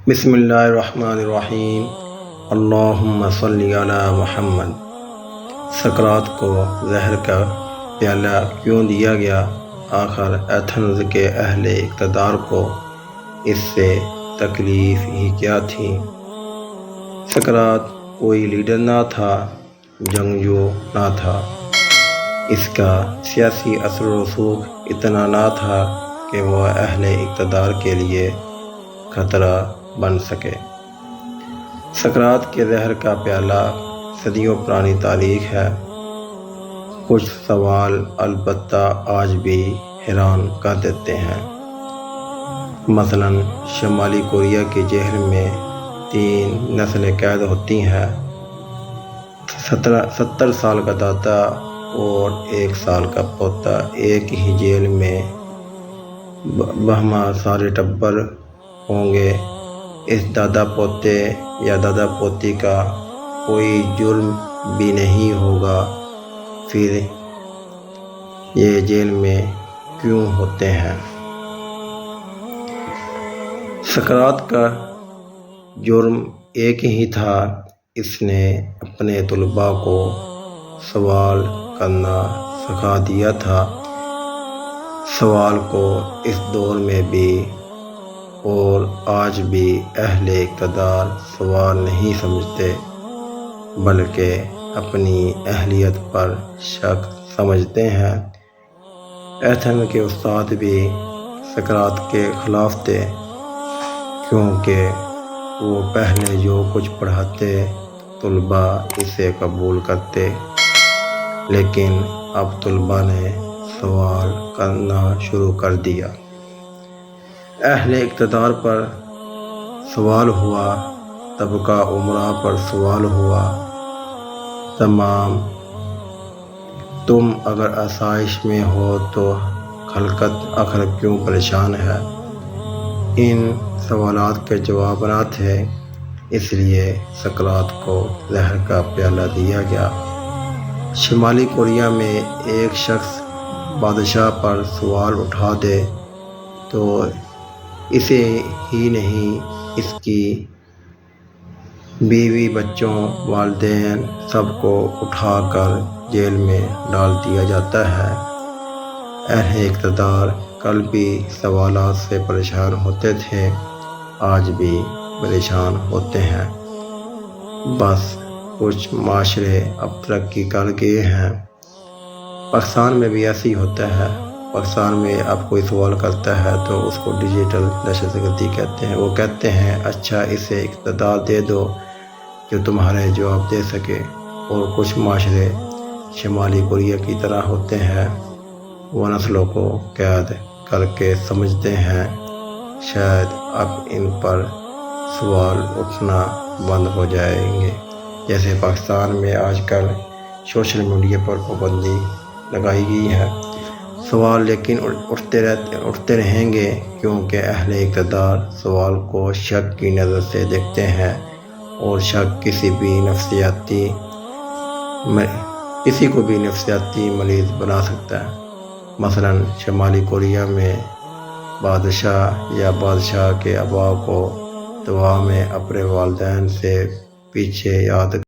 بسم اللہ الرحمن الرحیم۔ اللہم صلی علی محمد۔ سقراط کو زہر کا پیالہ کیوں دیا گیا؟ آخر ایتھنز کے اہل اقتدار کو اس سے تکلیف ہی کیا تھی؟ سقراط کوئی لیڈر نہ تھا، جنگجو نہ تھا۔ اس کا سیاسی اثر و رسوخ اتنا نہ تھا کہ وہ اہل اقتدار کے لیے خطرہ بن سکے۔ سقراط کے زہر کا پیالہ صدیوں پرانی تاریخ ہے۔ کچھ سوال البتہ آج بھی حیران کر دیتے ہیں۔ مثلاً شمالی کوریا کی جیل میں 3 نسلیں قید ہوتی ہیں۔ 70 سال کا دادا اور 1 سال کا پوتا ایک ہی جیل میں، بہما سارے ٹبر ہوں گے۔ اس دادا پوتے یا دادا پوتی کا کوئی جرم بھی نہیں ہوگا، پھر یہ جیل میں کیوں ہوتے ہیں؟ سقراط کا جرم ایک ہی تھا، اس نے اپنے طلباء کو سوال کرنا سکھا دیا تھا۔ سوال کو اس دور میں بھی اور آج بھی اہل اقتدار سوال نہیں سمجھتے، بلکہ اپنی اہلیت پر شک سمجھتے ہیں۔ ایتھن کے استاد بھی سقراط کے خلاف تھے، کیونکہ وہ پہلے جو کچھ پڑھاتے طلباء اسے قبول کرتے، لیکن اب طلباء نے سوال کرنا شروع کر دیا۔ اہل اقتدار پر سوال ہوا، طبقہ امراء پر سوال ہوا، تم اگر آسائش میں ہو تو خلقت آخر کیوں پریشان ہے؟ ان سوالات کے جواب نہ تھے، اس لیے سقراط کو زہر کا پیالہ دیا گیا۔ شمالی کوریا میں ایک شخص بادشاہ پر سوال اٹھا دے تو اسے ہی نہیں، اس کی بیوی، بچوں، والدین سب کو اٹھا کر جیل میں ڈال دیا جاتا ہے۔ اہل اقتدار کل بھی سوالات سے پریشان ہوتے تھے، آج بھی پریشان ہوتے ہیں، بس کچھ معاشرے اب ترقی کر گئے ہیں۔ پاکستان میں بھی ایسے ہی ہوتا ہے۔ پاکستان میں اب کوئی سوال کرتا ہے تو اس کو ڈیجیٹل دہشت گردی کہتے ہیں۔ وہ کہتے ہیں اچھا اسے اقتدار دے دو جو تمہارے جواب دے سکے۔ اور کچھ معاشرے شمالی کوریا کی طرح ہوتے ہیں، وہ نسلوں کو قید کر کے سمجھتے ہیں شاید اب ان پر سوال اٹھنا بند ہو جائیں گے۔ جیسے پاکستان میں آج کل سوشل میڈیا پر پابندی لگائی گئی ہے، سوال لیکن اٹھتے رہیں گے، کیونکہ اہل اقتدار سوال کو شک کی نظر سے دیکھتے ہیں، اور شک کسی کو بھی نفسیاتی مریض بنا سکتا ہے۔ مثلاً شمالی کوریا میں بادشاہ یا بادشاہ کے آباء کو دعا میں اپنے والدین سے پیچھے یاد